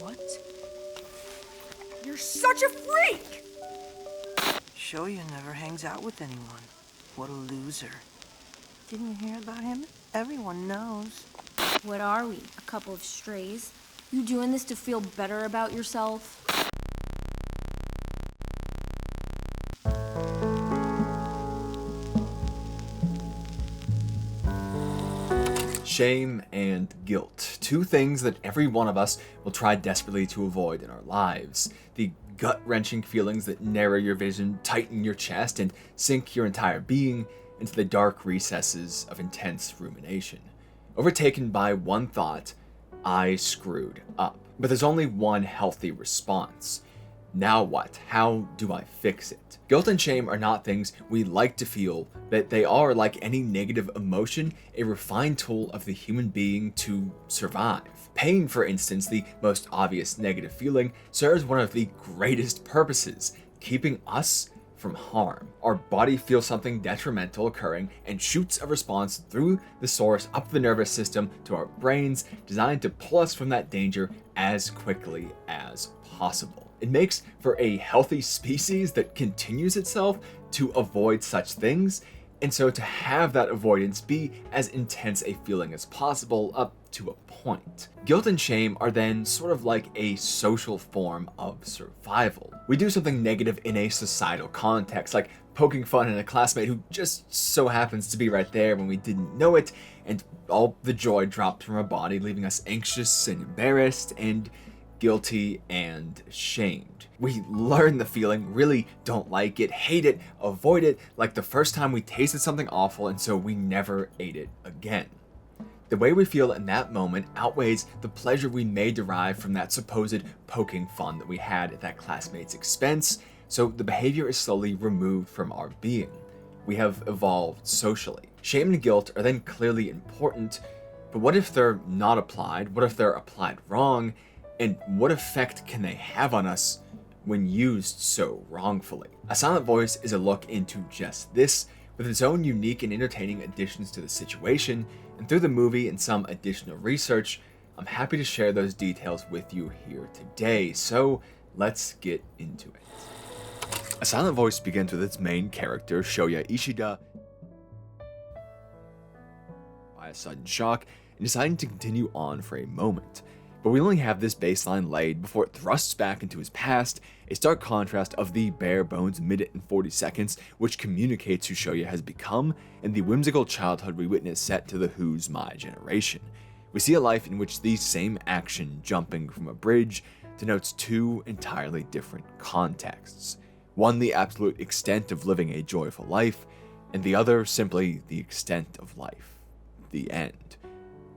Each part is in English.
What? You're such a freak! Shoya never hangs out with anyone. What a loser. Didn't you hear about him? Everyone knows. What are we, a couple of strays? You doing this to feel better about yourself? Shame and guilt, two things that every one of us will try desperately to avoid in our lives. The gut-wrenching feelings that narrow your vision, tighten your chest, and sink your entire being into the dark recesses of intense rumination. Overtaken by one thought, I screwed up. But there's only one healthy response. Now what? How do I fix it? Guilt and shame are not things we like to feel, but they are, like any negative emotion, a refined tool of the human being to survive. Pain, for instance, the most obvious negative feeling, serves one of the greatest purposes, keeping us from harm. Our body feels something detrimental occurring and shoots a response through the source up the nervous system to our brains, designed to pull us from that danger as quickly as possible. It makes for a healthy species that continues itself to avoid such things, and so to have that avoidance be as intense a feeling as possible up to a point. Guilt and shame are then sort of like a social form of survival. We do something negative in a societal context, like poking fun at a classmate who just so happens to be right there when we didn't know it, and all the joy drops from our body, leaving us anxious and embarrassed and guilty and shamed. We learn the feeling, really don't like it, hate it, avoid it, like the first time we tasted something awful, and so we never ate it again. The way we feel in that moment outweighs the pleasure we may derive from that supposed poking fun that we had at that classmate's expense, so the behavior is slowly removed from our being. We have evolved socially. Shame and guilt are then clearly important, but what if they're not applied? What if they're applied wrong? And what effect can they have on us when used so wrongfully? A Silent Voice is a look into just this, with its own unique and entertaining additions to the situation, and through the movie and some additional research, I'm happy to share those details with you here today, so let's get into it. A Silent Voice begins with its main character, Shoya Ishida, by a sudden shock and deciding to continue on for a moment. But we only have this baseline laid before it thrusts back into his past, a stark contrast of the bare bones minute and 40 seconds which communicates who Shoya has become, and the whimsical childhood we witness set to the Who's My Generation. We see a life in which the same action, jumping from a bridge, denotes two entirely different contexts. One, the absolute extent of living a joyful life, and the other simply the extent of life. The end.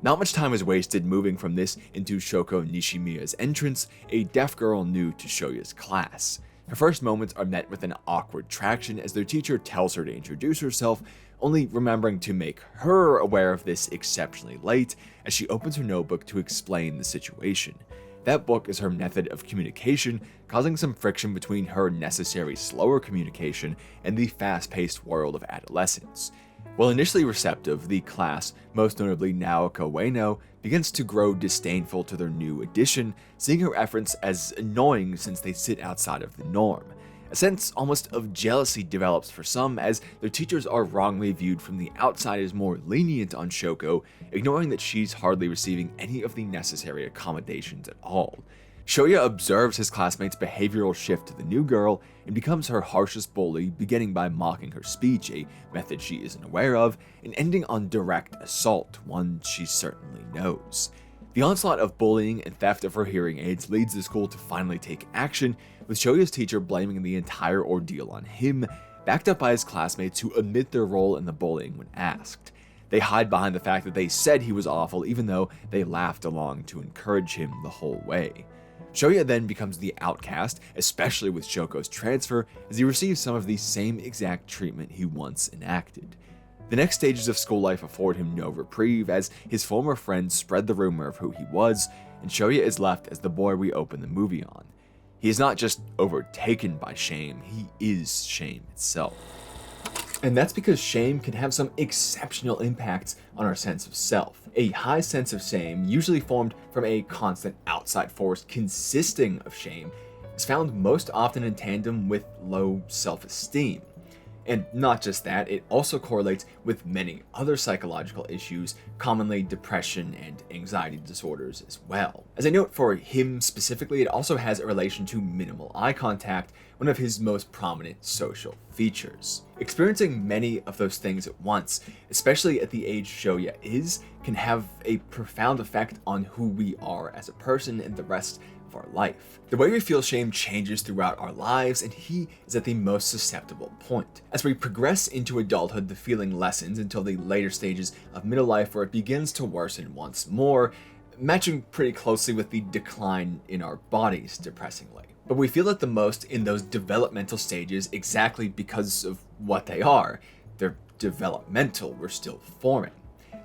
Not much time is wasted moving from this into Shoko Nishimiya's entrance, a deaf girl new to Shoya's class. Her first moments are met with an awkward traction as their teacher tells her to introduce herself, only remembering to make her aware of this exceptionally late as she opens her notebook to explain the situation. That book is her method of communication, causing some friction between her necessary slower communication and the fast-paced world of adolescence. While initially receptive, the class, most notably Naoka Ueno, begins to grow disdainful to their new addition, seeing her efforts as annoying since they sit outside of the norm. A sense almost of jealousy develops for some as their teachers are wrongly viewed from the outside as more lenient on Shoko, ignoring that she's hardly receiving any of the necessary accommodations at all. Shoya observes his classmates' behavioral shift to the new girl and becomes her harshest bully, beginning by mocking her speech, a method she isn't aware of, and ending on direct assault, one she certainly knows. The onslaught of bullying and theft of her hearing aids leads the school to finally take action, with Shoya's teacher blaming the entire ordeal on him, backed up by his classmates who admit their role in the bullying when asked. They hide behind the fact that they said he was awful, even though they laughed along to encourage him the whole way. Shoya then becomes the outcast, especially with Shoko's transfer, as he receives some of the same exact treatment he once enacted. The next stages of school life afford him no reprieve, as his former friends spread the rumor of who he was, and Shoya is left as the boy we open the movie on. He is not just overtaken by shame, he is shame itself. And that's because shame can have some exceptional impacts on our sense of self. A high sense of shame, usually formed from a constant outside force consisting of shame, is found most often in tandem with low self-esteem. And not just that, it also correlates with many other psychological issues, commonly depression and anxiety disorders as well. As a note for him specifically, it also has a relation to minimal eye contact, one of his most prominent social features. Experiencing many of those things at once, especially at the age Shoya is, can have a profound effect on who we are as a person and the rest of our life. The way we feel shame changes throughout our lives, and he is at the most susceptible point. As we progress into adulthood, the feeling lessens until the later stages of middle life, where it begins to worsen once more, matching pretty closely with the decline in our bodies, depressingly. But we feel it the most in those developmental stages exactly because of what they are. They're developmental, we're still forming.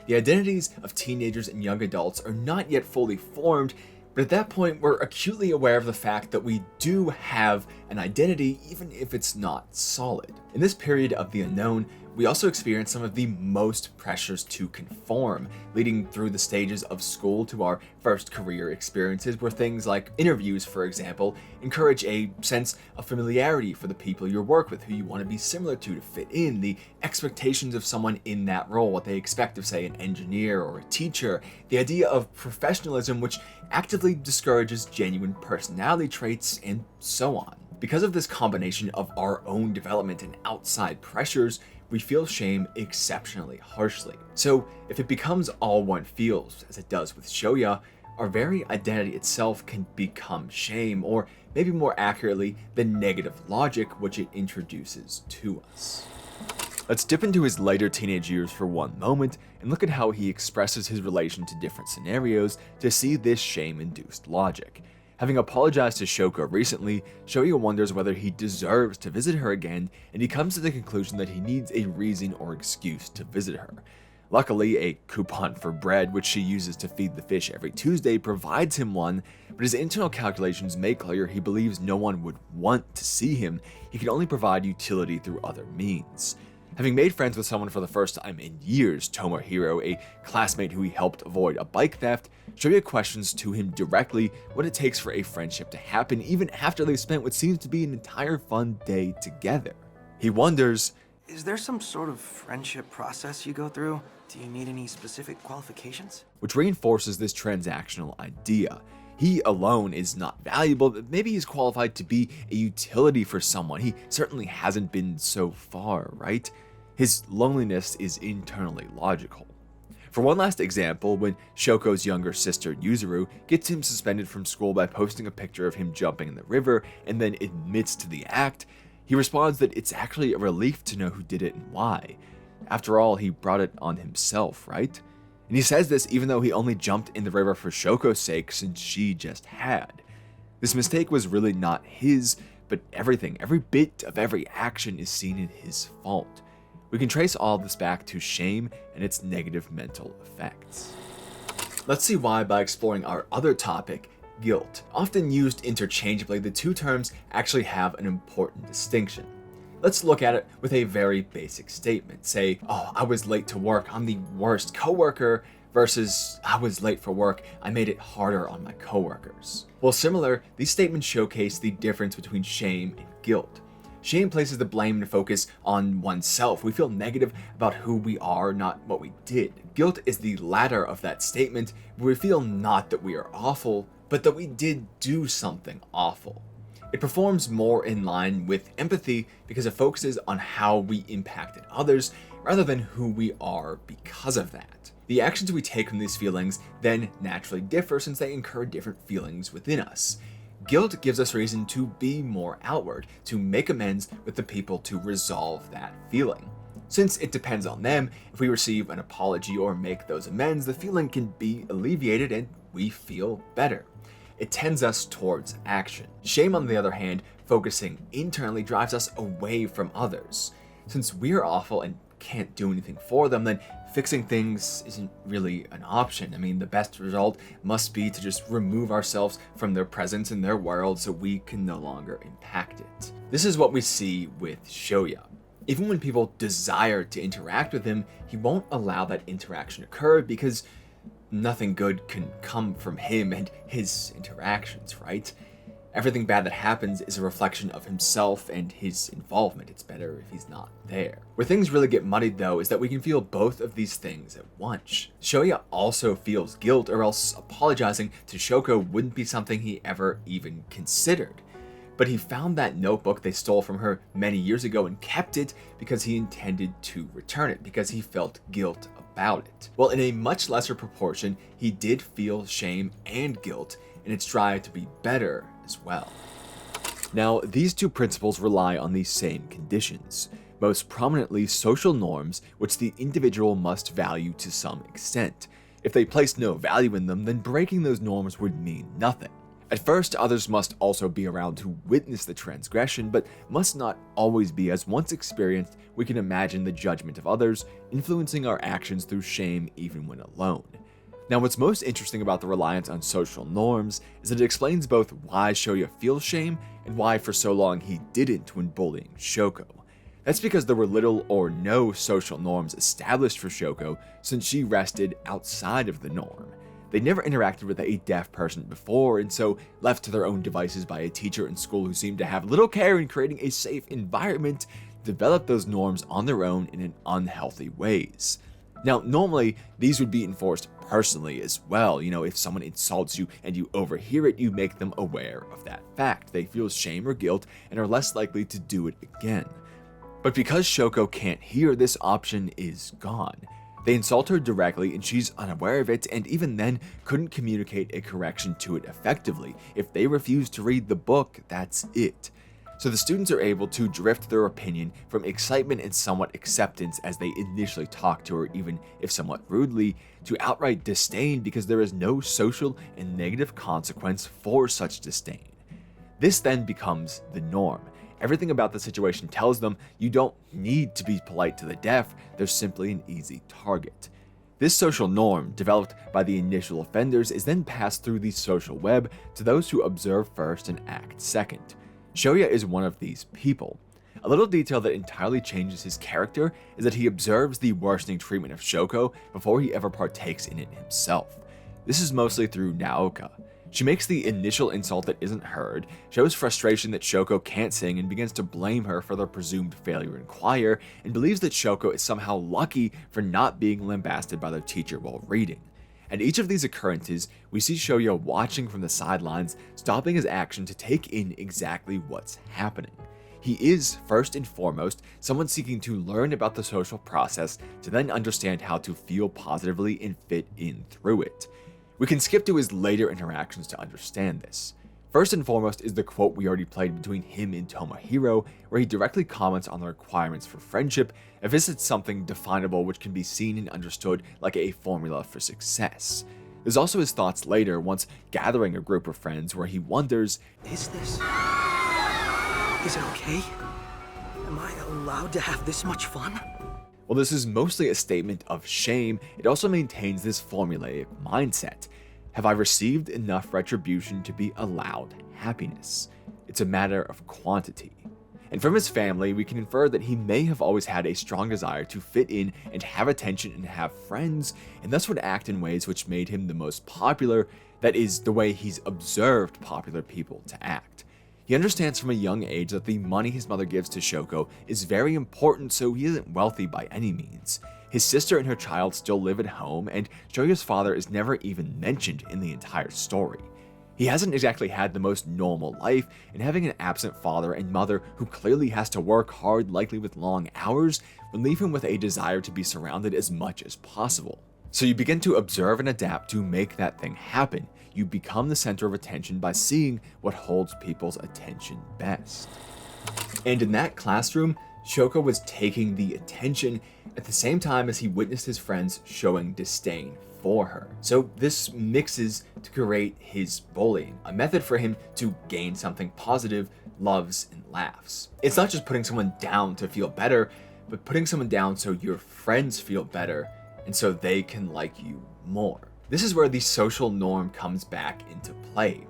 The identities of teenagers and young adults are not yet fully formed, but at that point, we're acutely aware of the fact that we do have an identity, even if it's not solid. In this period of the unknown, we also experience some of the most pressures to conform, leading through the stages of school to our first career experiences, where things like interviews, for example, encourage a sense of familiarity for the people you work with, who you want to be similar to fit in, the expectations of someone in that role, what they expect of, say, an engineer or a teacher, the idea of professionalism, which actively discourages genuine personality traits, and so on. Because of this combination of our own development and outside pressures, we feel shame exceptionally harshly. So if it becomes all one feels, as it does with Shoya, our very identity itself can become shame, or maybe more accurately, the negative logic which it introduces to us. Let's dip into his later teenage years for one moment and look at how he expresses his relation to different scenarios to see this shame-induced logic. Having apologized to Shoko recently, Shoya wonders whether he deserves to visit her again, and he comes to the conclusion that he needs a reason or excuse to visit her. Luckily, a coupon for bread, which she uses to feed the fish every Tuesday, provides him one, but his internal calculations make clear he believes no one would want to see him. He can only provide utility through other means. Having made friends with someone for the first time in years, Tomohiro, a classmate who he helped avoid a bike theft, Shoya questions to him directly what it takes for a friendship to happen even after they've spent what seems to be an entire fun day together. He wonders, Is there some sort of friendship process you go through? Do you need any specific qualifications? which reinforces this transactional idea. He alone is not valuable, but maybe he's qualified to be a utility for someone. He certainly hasn't been so far, right? His loneliness is internally logical. For one last example, when Shoko's younger sister Yuzuru gets him suspended from school by posting a picture of him jumping in the river and then admits to the act, he responds that it's actually a relief to know who did it and why. After all, he brought it on himself, right? And he says this even though he only jumped in the river for Shoko's sake, since she just had. This mistake was really not his, but every bit of every action is seen in his fault. We can trace all of this back to shame and its negative mental effects. Let's see why by exploring our other topic, guilt. Often used interchangeably, the two terms actually have an important distinction. Let's look at it with a very basic statement. Say, oh, I was late to work, I'm the worst coworker, versus I was late for work, I made it harder on my coworkers. Well, similar, these statements showcase the difference between shame and guilt. Shame places the blame and focus on oneself. We feel negative about who we are, not what we did. Guilt is the latter of that statement, where we feel not that we are awful, but that we did do something awful. It performs more in line with empathy because it focuses on how we impacted others rather than who we are because of that. The actions we take from these feelings then naturally differ since they incur different feelings within us. Guilt gives us reason to be more outward, to make amends with the people to resolve that feeling. Since it depends on them, if we receive an apology or make those amends, the feeling can be alleviated and we feel better. It tends us towards action. Shame, on the other hand, focusing internally drives us away from others. Since we're awful and can't do anything for them, then fixing things isn't really an option. I mean, the best result must be to just remove ourselves from their presence in their world so we can no longer impact it. This is what we see with Shoya. Even when people desire to interact with him, he won't allow that interaction to occur because nothing good can come from him and his interactions, right? Everything bad that happens is a reflection of himself and his involvement. It's better if he's not there. Where things really get muddied, though, is that we can feel both of these things at once. Shoya also feels guilt, or else apologizing to Shoko wouldn't be something he ever even considered. But he found that notebook they stole from her many years ago and kept it because he intended to return it, because he felt guilt about it. Well, in a much lesser proportion, he did feel shame and guilt in its drive to be better as well. Now, these two principles rely on the same conditions, most prominently social norms, which the individual must value to some extent. If they placed no value in them, then breaking those norms would mean nothing. At first, others must also be around to witness the transgression, but must not always be, as once experienced, we can imagine the judgment of others influencing our actions through shame even when alone. Now, what's most interesting about the reliance on social norms is that it explains both why Shoya feels shame and why for so long he didn't when bullying Shoko. That's because there were little or no social norms established for Shoko since she rested outside of the norm. They never interacted with a deaf person before, and so left to their own devices by a teacher in school who seemed to have little care in creating a safe environment, developed those norms on their own in unhealthy ways. Now, normally, these would be enforced personally as well. If someone insults you and you overhear it, you make them aware of that fact. They feel shame or guilt and are less likely to do it again. But because Shoko can't hear, this option is gone. They insult her directly and she's unaware of it, and even then couldn't communicate a correction to it effectively. If they refuse to read the book, that's it. So the students are able to drift their opinion from excitement and somewhat acceptance as they initially talk to her, even if somewhat rudely, to outright disdain because there is no social and negative consequence for such disdain. This then becomes the norm. Everything about the situation tells them you don't need to be polite to the deaf, they're simply an easy target. This social norm, developed by the initial offenders, is then passed through the social web to those who observe first and act second. Shoya is one of these people. A little detail that entirely changes his character is that he observes the worsening treatment of Shoko before he ever partakes in it himself. This is mostly through Naoka. She makes the initial insult that isn't heard, shows frustration that Shoko can't sing, and begins to blame her for their presumed failure in choir, and believes that Shoko is somehow lucky for not being lambasted by their teacher while reading. At each of these occurrences, we see Shoya watching from the sidelines, stopping his action to take in exactly what's happening. He is, first and foremost, someone seeking to learn about the social process to then understand how to feel positively and fit in through it. We can skip to his later interactions to understand this. First and foremost is the quote we already played between him and Tomohiro, where he directly comments on the requirements for friendship, as if it's something definable which can be seen and understood like a formula for success. There's also his thoughts later, once gathering a group of friends, where he wonders, Is it okay? Am I allowed to have this much fun? While this is mostly a statement of shame, it also maintains this formulaic mindset. Have I received enough retribution to be allowed happiness? It's a matter of quantity. And from his family, we can infer that he may have always had a strong desire to fit in and have attention and have friends, and thus would act in ways which made him the most popular, that is, the way he's observed popular people to act. He understands from a young age that the money his mother gives to Shoko is very important, so he isn't wealthy by any means. His sister and her child still live at home, and Shoya's father is never even mentioned in the entire story. He hasn't exactly had the most normal life, and having an absent father and mother who clearly has to work hard, likely with long hours, would leave him with a desire to be surrounded as much as possible. So you begin to observe and adapt to make that thing happen. You become the center of attention by seeing what holds people's attention best. And in that classroom, Shoko was taking the attention at the same time as he witnessed his friends showing disdain for her. So this mixes to create his bullying, a method for him to gain something positive, loves, and laughs. It's not just putting someone down to feel better, but putting someone down so your friends feel better and so they can like you more. This is where the social norm comes back into play.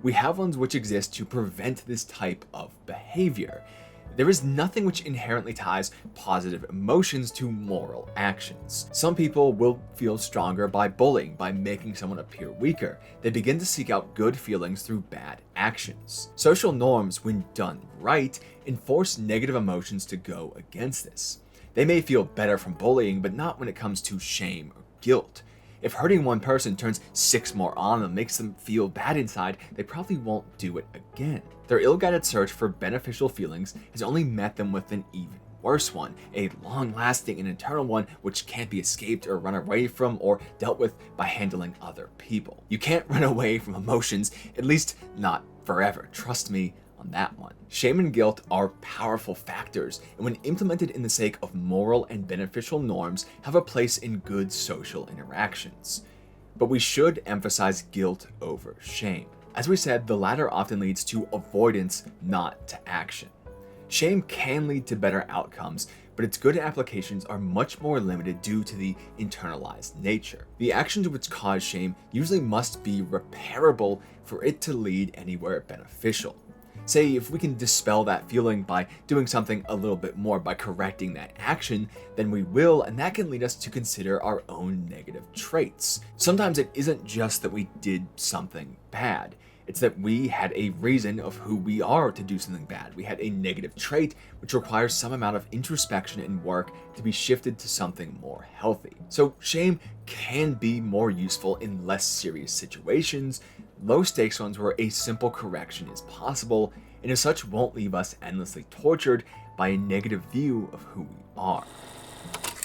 We have ones which exist to prevent this type of behavior. There is nothing which inherently ties positive emotions to moral actions. Some people will feel stronger by bullying, by making someone appear weaker. They begin to seek out good feelings through bad actions. Social norms, when done right, enforce negative emotions to go against this. They may feel better from bullying, but not when it comes to shame or guilt. If hurting one person turns 6 more on them, makes them feel bad inside, they probably won't do it again. Their ill-guided search for beneficial feelings has only met them with an even worse one, a long-lasting and internal one which can't be escaped or run away from or dealt with by handling other people. You can't run away from emotions, at least not forever, trust me on that one. Shame and guilt are powerful factors, and when implemented in the sake of moral and beneficial norms, have a place in good social interactions. But we should emphasize guilt over shame. As we said, the latter often leads to avoidance, not to action. Shame can lead to better outcomes, but its good applications are much more limited due to the internalized nature. The actions which cause shame usually must be repairable for it to lead anywhere beneficial. Say, if we can dispel that feeling by doing something a little bit more, by correcting that action, then we will, and that can lead us to consider our own negative traits. Sometimes it isn't just that we did something bad. It's that we had a reason of who we are to do something bad. We had a negative trait which requires some amount of introspection and work to be shifted to something more healthy. So shame can be more useful in less serious situations, low stakes ones where a simple correction is possible, and as such won't leave us endlessly tortured by a negative view of who we are.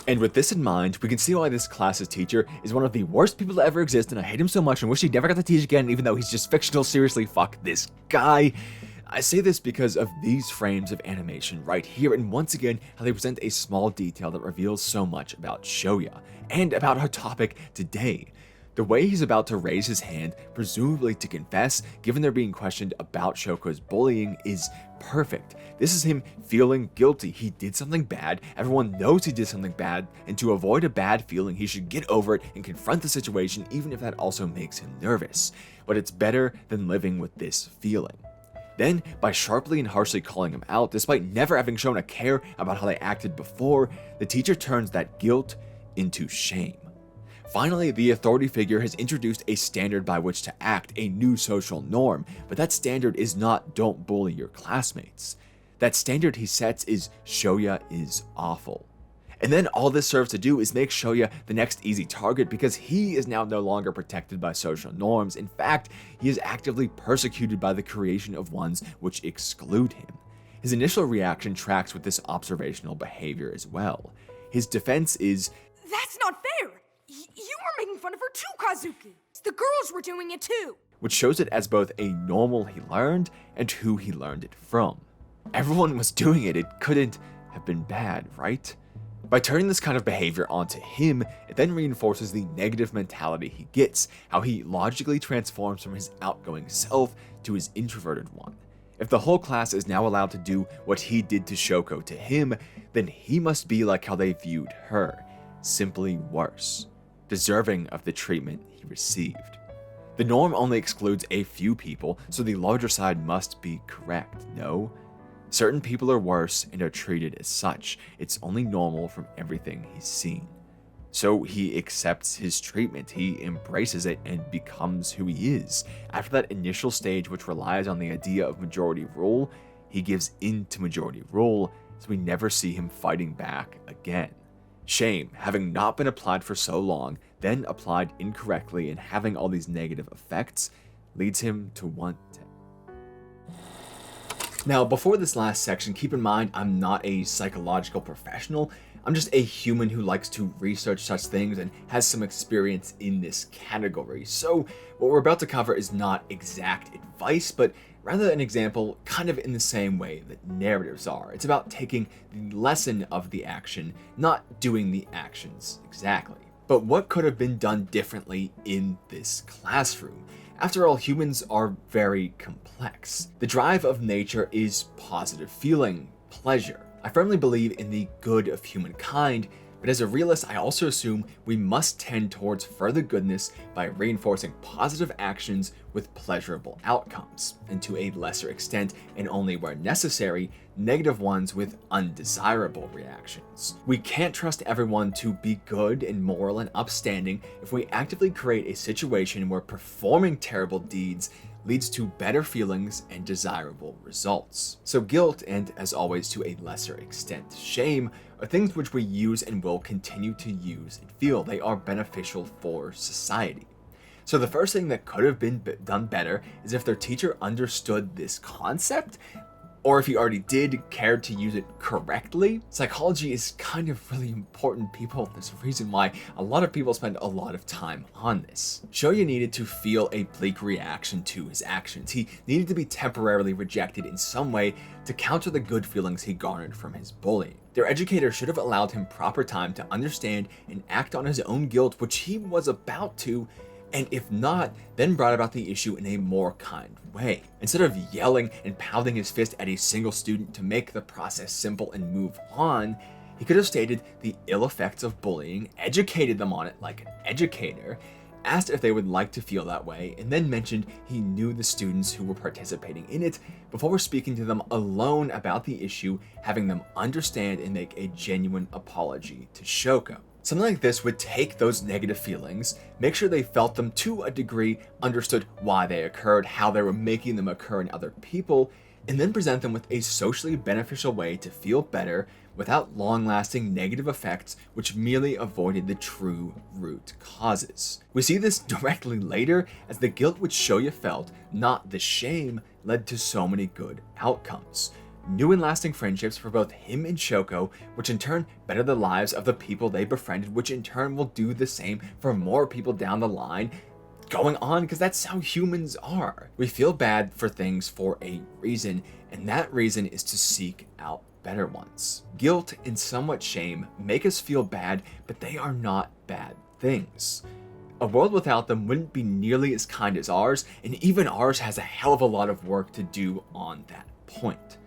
And with this in mind, we can see why this class's teacher is one of the worst people to ever exist, and I hate him so much and wish he never got to teach again, even though he's just fictional. Seriously, fuck this guy. I say this because of these frames of animation right here, and once again, how they present a small detail that reveals so much about Shoya, and about our topic today. The way he's about to raise his hand, presumably to confess, given they're being questioned about Shoko's bullying, is perfect. This is him feeling guilty. He did something bad, everyone knows he did something bad, and to avoid a bad feeling, he should get over it and confront the situation, even if that also makes him nervous. But it's better than living with this feeling. Then, by sharply and harshly calling him out, despite never having shown a care about how they acted before, the teacher turns that guilt into shame. Finally, the authority figure has introduced a standard by which to act, a new social norm, but that standard is not "don't bully your classmates." That standard he sets is "Shoya is awful." And then all this serves to do is make Shoya the next easy target, because he is now no longer protected by social norms. In fact, he is actively persecuted by the creation of ones which exclude him. His initial reaction tracks with this observational behavior as well. His defense is, That's not fair! You were making fun of her too, Kazuki! The girls were doing it too! which shows it as both a normal he learned and who he learned it from. Everyone was doing it, it couldn't have been bad, right? By turning this kind of behavior onto him, it then reinforces the negative mentality he gets, how he logically transforms from his outgoing self to his introverted one. If the whole class is now allowed to do what he did to Shoko to him, then he must be like how they viewed her, simply worse, deserving of the treatment he received. The norm only excludes a few people, so the larger side must be correct, no? Certain people are worse and are treated as such. It's only normal from everything he's seen. So he accepts his treatment, he embraces it, and becomes who he is. After that initial stage which relies on the idea of majority rule, he gives in to majority rule, so we never see him fighting back again. Shame, having not been applied for so long, then applied incorrectly and having all these negative effects, leads him to want to. Now, before this last section, keep in mind I'm not a psychological professional. I'm just a human who likes to research such things and has some experience in this category. So what we're about to cover is not exact advice, but rather an example kind of in the same way that narratives are. It's about taking the lesson of the action, not doing the actions exactly. But what could have been done differently in this classroom? After all, humans are very complex. The drive of nature is positive feeling, pleasure. I firmly believe in the good of humankind, but as a realist, I also assume we must tend towards further goodness by reinforcing positive actions with pleasurable outcomes, and to a lesser extent, and only where necessary, negative ones with undesirable reactions. We can't trust everyone to be good and moral and upstanding if we actively create a situation where performing terrible deeds leads to better feelings and desirable results. So guilt, and as always to a lesser extent, shame, are things which we use and will continue to use and feel. They are beneficial for society. So the first thing that could have been done better is if their teacher understood this concept, or if he already did, cared to use it correctly. Psychology is kind of really important, people. There's a reason why a lot of people spend a lot of time on this. Shoya needed to feel a bleak reaction to his actions. He needed to be temporarily rejected in some way to counter the good feelings he garnered from his bullying. Their educator should have allowed him proper time to understand and act on his own guilt, which he was about to, and if not, then brought about the issue in a more kind way. Instead of yelling and pounding his fist at a single student to make the process simple and move on, he could have stated the ill effects of bullying, educated them on it like an educator, asked if they would like to feel that way, and then mentioned he knew the students who were participating in it before speaking to them alone about the issue, having them understand and make a genuine apology to Shoko. Something like this would take those negative feelings, make sure they felt them to a degree, understood why they occurred, how they were making them occur in other people, and then present them with a socially beneficial way to feel better without long-lasting negative effects which merely avoided the true root causes. We see this directly later as the guilt which Shoya felt, not the shame, led to so many good outcomes. New and lasting friendships for both him and Shoko, which in turn better the lives of the people they befriended, which in turn will do the same for more people down the line, going on, because that's how humans are. We feel bad for things for a reason, and that reason is to seek out better ones. Guilt and somewhat shame make us feel bad, but they are not bad things. A world without them wouldn't be nearly as kind as ours, and even ours has a hell of a lot of work to do on that point.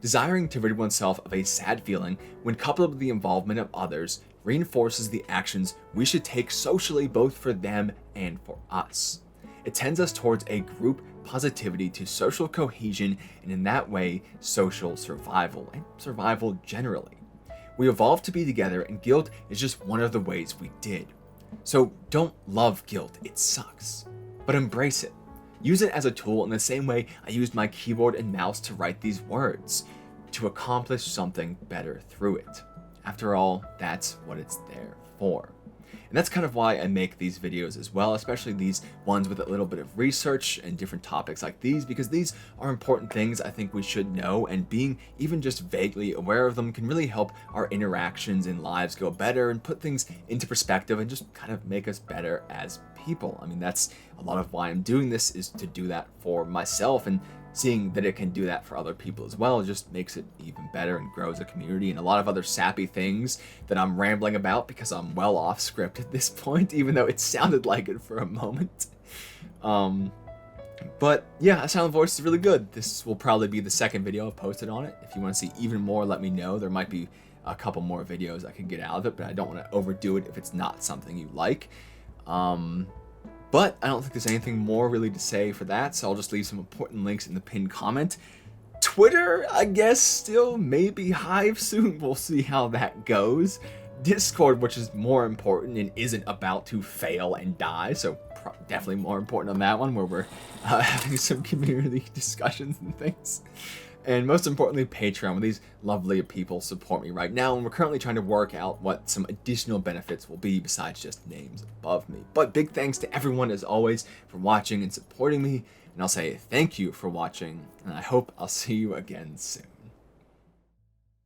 Desiring to rid oneself of a sad feeling when coupled with the involvement of others reinforces the actions we should take socially, both for them and for us. It tends us towards a group positivity to social cohesion, and in that way, social survival, and survival generally. We evolved to be together, and guilt is just one of the ways we did. So don't love guilt, it sucks, but embrace it. Use it as a tool in the same way I used my keyboard and mouse to write these words, to accomplish something better through it. After all, that's what it's there for. And that's kind of why I make these videos as well, especially these ones with a little bit of research and different topics like these, because these are important things I think we should know, and being even just vaguely aware of them can really help our interactions and lives go better and put things into perspective and just kind of make us better as people. I mean, that's a lot of why I'm doing this, is to do that for myself, and seeing that it can do that for other people as well just makes it even better and grows a community, and a lot of other sappy things that I'm rambling about because I'm well off script at this point, even though it sounded like it for a moment. But yeah, Sound Voice is really good. This will probably be the second video I've posted on it. If you want to see even more, let me know. There might be a couple more videos I can get out of it, but I don't want to overdo it if it's not something you like. But I don't think there's anything more really to say for that, so I'll just leave some important links in the pinned comment. Twitter, I guess, still maybe Hive soon. We'll see how that goes. Discord, which is more important and isn't about to fail and die, so definitely more important on that one, where we're having some community discussions and things. And most importantly, Patreon, where these lovely people support me right now, and we're currently trying to work out what some additional benefits will be besides just names above me. But big thanks to everyone, as always, for watching and supporting me, and I'll say thank you for watching, and I hope I'll see you again soon.